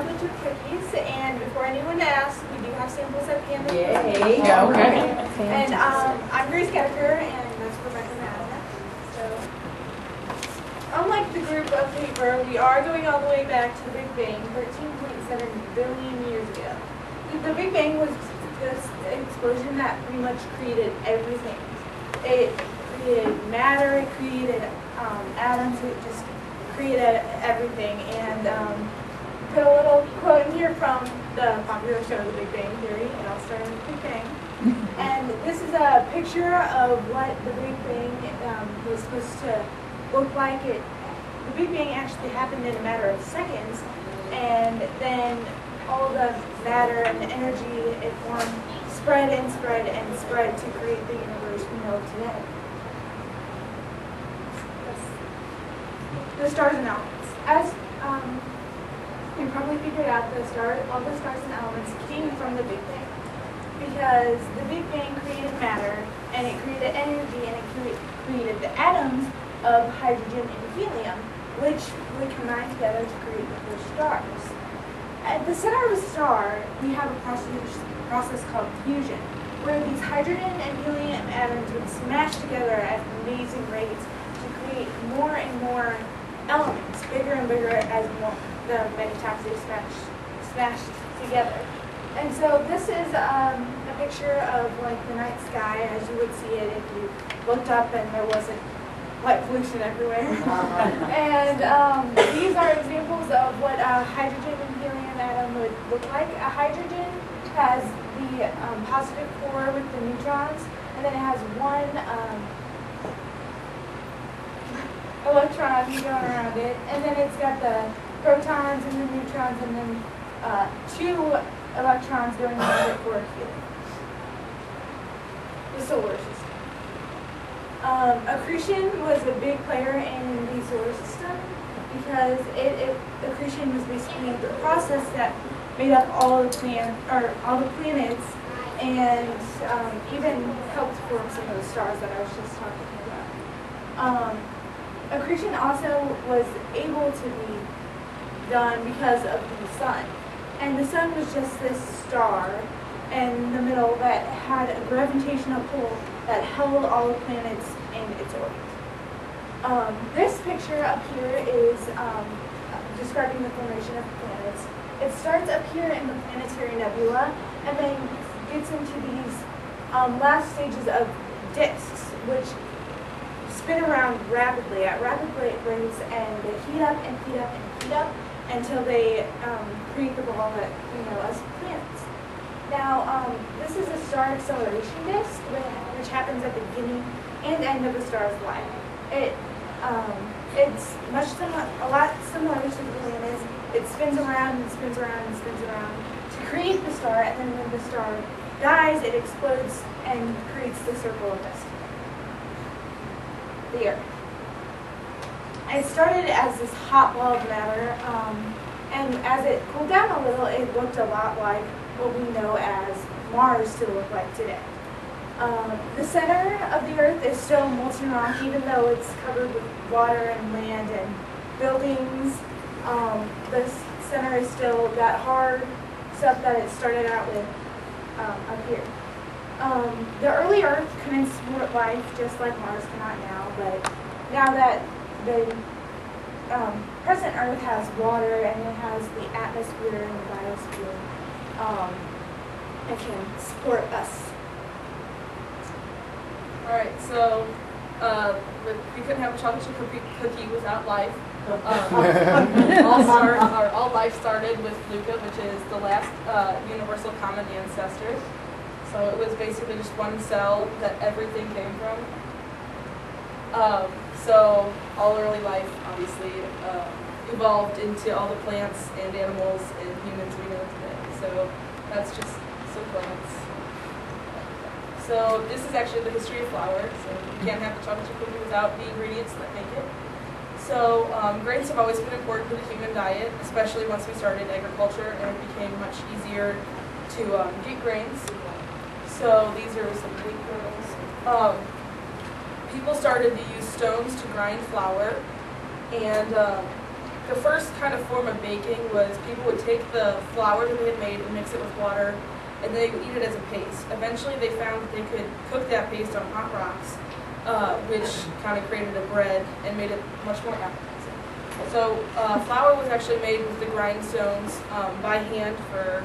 chocolate chip cookies, and before anyone asks, we do have samples at the end of the Yay. Yeah, okay. And I'm Grace Gettiker, and that's Rebecca Madden. So, unlike the group of paper, we are going all the way back to the Big Bang, 13.7 billion years ago. The Big Bang was this explosion that pretty much created everything. It created matter, it created atoms, it just created everything. And put a little quote in here from the popular show, The Big Bang Theory. It all started with the Big Bang. And this is a picture of what the Big Bang was supposed to look like. The Big Bang actually happened in a matter of seconds, and then all the matter and the energy it formed spread and spread and spread to create the universe we know today. The stars and elements. As you probably figured out, all the stars and elements came from the Big Bang, because the Big Bang created matter, and it created energy, and it created the atoms of hydrogen and helium, which would combine together to create the first stars. At the center of a star, we have a process called fusion, where these hydrogen and helium atoms would smash together at amazing rates to create more and more elements, bigger and bigger as the many times they smashed together. And so this is a picture of like the night sky as you would see it if you looked up and there wasn't light pollution everywhere. And these are examples of what a hydrogen and helium atom would look like. A hydrogen has the positive core with the neutrons, and then it has one electron going around it, and then it's got the protons and the neutrons, and then two electrons going around it for helium. The solar system. Accretion was a big player in the solar system because accretion was basically the process that made up all the planets, and even helped form some of the stars that I was just talking about. Accretion also was able to be done because of the sun, and the sun was just this star in the middle that had a gravitational pull that held all the planets in its orbit. This picture up here is describing the formation of planets. It starts up here in the planetary nebula and then gets into these last stages of disks, which spin around rapidly at rapid rates, and they heat up and heat up and heat up until they create the ball that we know as planets. Now, this is a star acceleration disk, which happens at the beginning and end of the star's life. It's a lot similar to the planets. It spins around and spins around and spins around to create the star, and then when the star dies, it explodes and creates the circle of destiny. The Earth. It started as this hot ball of matter, and as it cooled down a little, it looked a lot like what we know as Mars to look like today. The center of the Earth is still molten rock, even though it's covered with water and land and buildings. The center is still that hard stuff that it started out with up here. The early Earth commenced life just like Mars cannot now, but now that the present Earth has water and it has the atmosphere and the biosphere, it can support us. Alright, so we couldn't have a chocolate chip cookie without life. All life started with Luca, which is the last universal common ancestor. So it was basically just one cell that everything came from. So all early life obviously evolved into all the plants and animals and humans we know today. So that's just some plants. So this is actually the history of flour. So you can't have the chocolate chip cookie without the ingredients that make it. So grains have always been important to the human diet, especially once we started agriculture and it became much easier to get grains. So these are some wheat kernels. People started to use stones to grind flour, and the first kind of form of baking was people would take the flour that they had made and mix it with water, and they would eat it as a paste. Eventually they found that they could cook that paste on hot rocks, which kind of created a bread and made it much more appetizing. So flour was actually made with the grindstones by hand for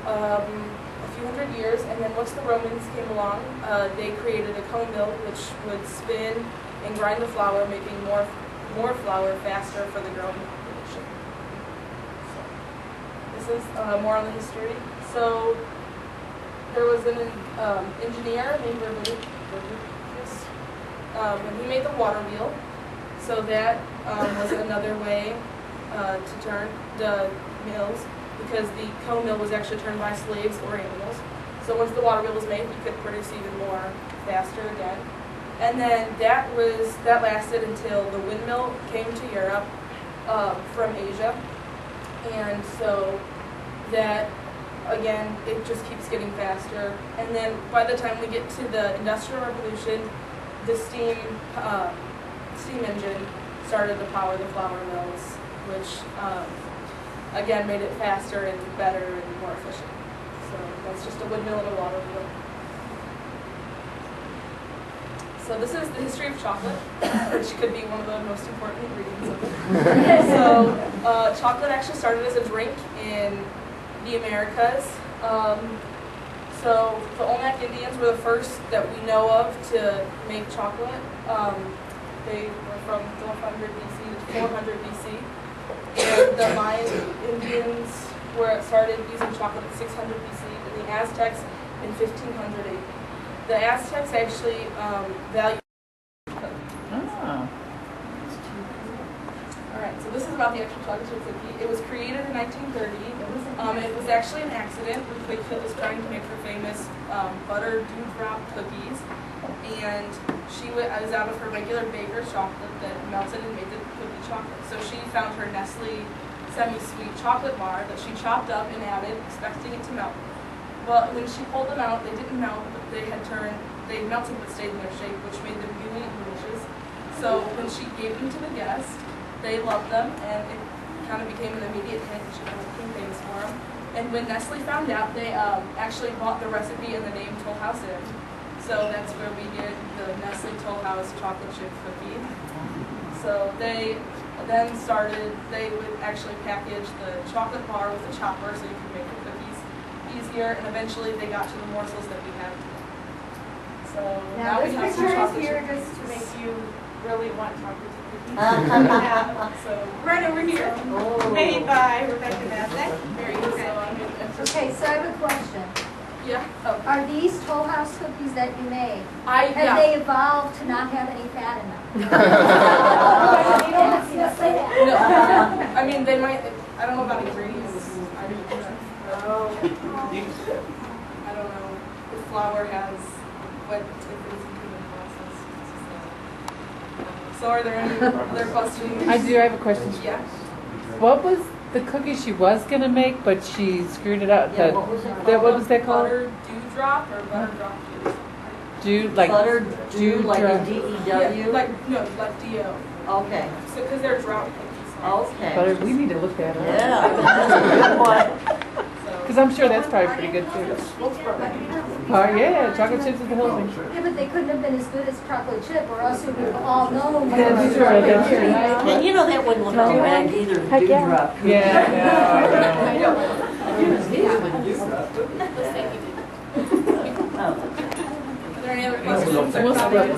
a few hundred years, and then once the Romans came along, they created a cone mill which would spin and grind the flour, making more flour faster for the growing population. So, this is more on the history. So there was an engineer named Verbilius, and he made the water wheel. So that was another way to turn the mills, because the cone mill was actually turned by slaves or animals. So once the water wheel was made, we could produce even more faster again. And then that lasted until the windmill came to Europe from Asia. And so that, again, it just keeps getting faster. And then by the time we get to the Industrial Revolution, the steam engine started to power the flour mills, which again made it faster and better and more efficient. So that's just a windmill and a water wheel. So this is the history of chocolate, which could be one of the most important ingredients of it. So chocolate actually started as a drink in the Americas. So the Olmec Indians were the first that we know of to make chocolate. They were from 1200 BC to 400 BC. And the Mayan Indians started using chocolate at 600 BC, and the Aztecs in 1500 AD. The Aztecs actually valued. Alright, so this is about the actual chocolate chip cookie. It was created in 1930. It was actually an accident. Wakefield was trying to make her famous butter dewdrop cookies, and she was out of her regular baker's chocolate that melted and made the cookie chocolate. So she found her Nestle semi-sweet chocolate bar that she chopped up and added, expecting it to melt. But when she pulled them out, they didn't melt, but they melted but stayed in their shape, which made them gooey and delicious. So when she gave them to the guests, they loved them, and it kind of became an immediate hit, and she became famous for them. And when Nestle found out, they actually bought the recipe and the name Toll House in. So that's where we get the Nestle Toll House chocolate chip cookie. So they then they would actually package the chocolate bar with a chopper so you could make the cookies easier, and eventually they got to the morsels that we have today. So now we have some chocolate here chip just to make you really want chocolate chip cookies. So Right over here, made by Rebecca Mazek. Very good. Okay, so I have a question. yeah. Oh. Are these Toll House cookies that you made, Yeah. have they evolved to not have any fat in them? No. I mean, they might. I don't know about ingredients. I don't know if flour has what difference in the process. So, are there any other questions? I do. I have a question. Yeah. What was the cookie she was gonna make, but she screwed it up? Yeah, what was it called? What was that called? Butter dewdrop or butter drop juice? Butter dew, like a dewdrop. Yeah, DEW? like D-O. Okay, So, because they're drop cookies. okay. Butter. We need to look that up. Yeah, that's a good one. Because I'm sure that's probably pretty good too. Oh yeah, chocolate chips is the whole thing. Yeah, but they couldn't have been as good as chocolate chip, or else we would all know. That's true. That's true. And you know that wouldn't look too bad either, dewdrop. Yeah. Are there any other questions? We'll split.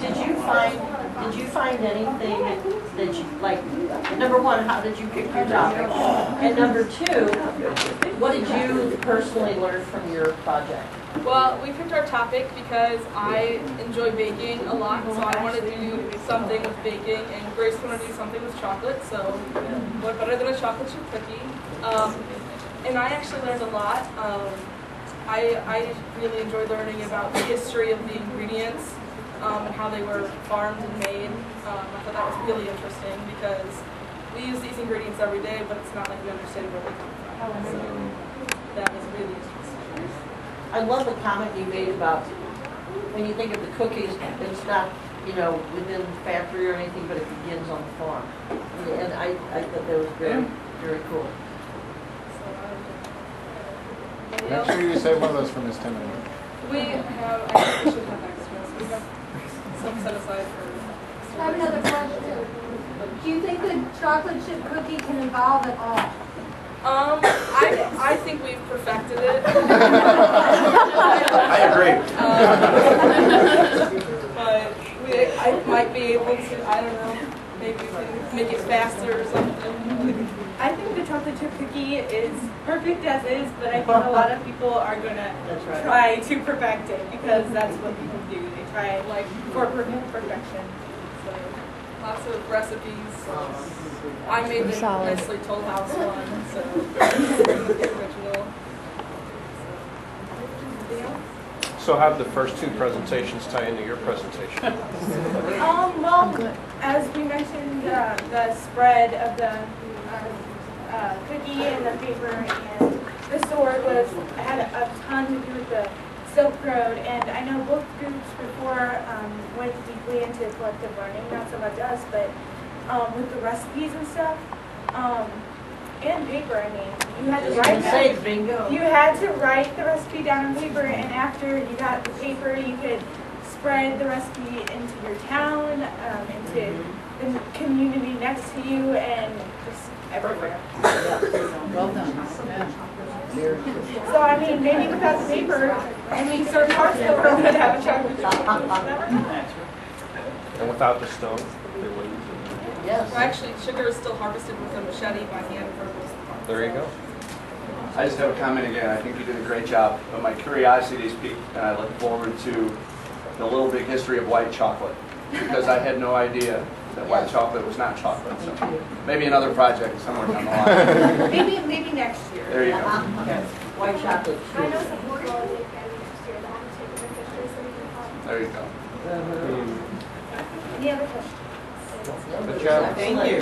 Did you find anything that you, like, number one, how did you pick your topic? And number two, what did you personally learn from your project? Well, we picked our topic because I enjoy baking a lot, so I wanted to do something with baking, and Grace wanted to do something with chocolate, so what better than a chocolate chip cookie? And I actually learned a lot. I really enjoyed learning about the history of the ingredients and how they were farmed and made. I thought that was really interesting because we use these ingredients every day, but it's not like we understand where they come from. So that was really interesting. I love the comment you made about when you think of the cookies, it's not you know, within the factory or anything, but it begins on the farm. And I thought that was very, very cool. Make sure you save one of those for Miss Timmons. We have, I think we should have extras. We have some set aside for. I have another question. Do you think the chocolate chip cookie can evolve at all? I think we've perfected it. I agree. But I might be able to, I don't know, maybe we can make it faster or something. I think the chocolate chip cookie is perfect as is, but I think a lot of people are gonna That's right. try to perfect it because that's what people do. They try like for perfection. So, lots of recipes. I made the Nestle Toll House one, so the original. So how did the first two presentations tie into your presentation? Well, as we mentioned, the spread of the cookie and the paper and the sword had a ton to do with the Silk Road, and I know both groups before went deeply into collective learning, not so much us, but with the recipes and stuff, and paper. I mean, you had to write that. Bingo. You had to write the recipe down on paper, and after you got the paper, you could spread the recipe into your town, into the community next to you, and just everywhere. Well done. Yeah. So I mean, maybe without the paper, I mean, certain parts of the world would have a chocolate chip. And without the stone, they wouldn't. Yes. Well, actually, sugar is still harvested with a machete by hand for most of the part. There you go. I just have a comment again. I think you did a great job, but my curiosity is piqued, and I look forward to the little big history of white chocolate, because I had no idea that white chocolate was not chocolate. So maybe another project somewhere down the line. Maybe next year. There you go. Okay. White chocolate. I know some people will take next year that haven't taken their pictures, so we can follow. There you go. Uh-huh. Any other questions? Good job. Thank you.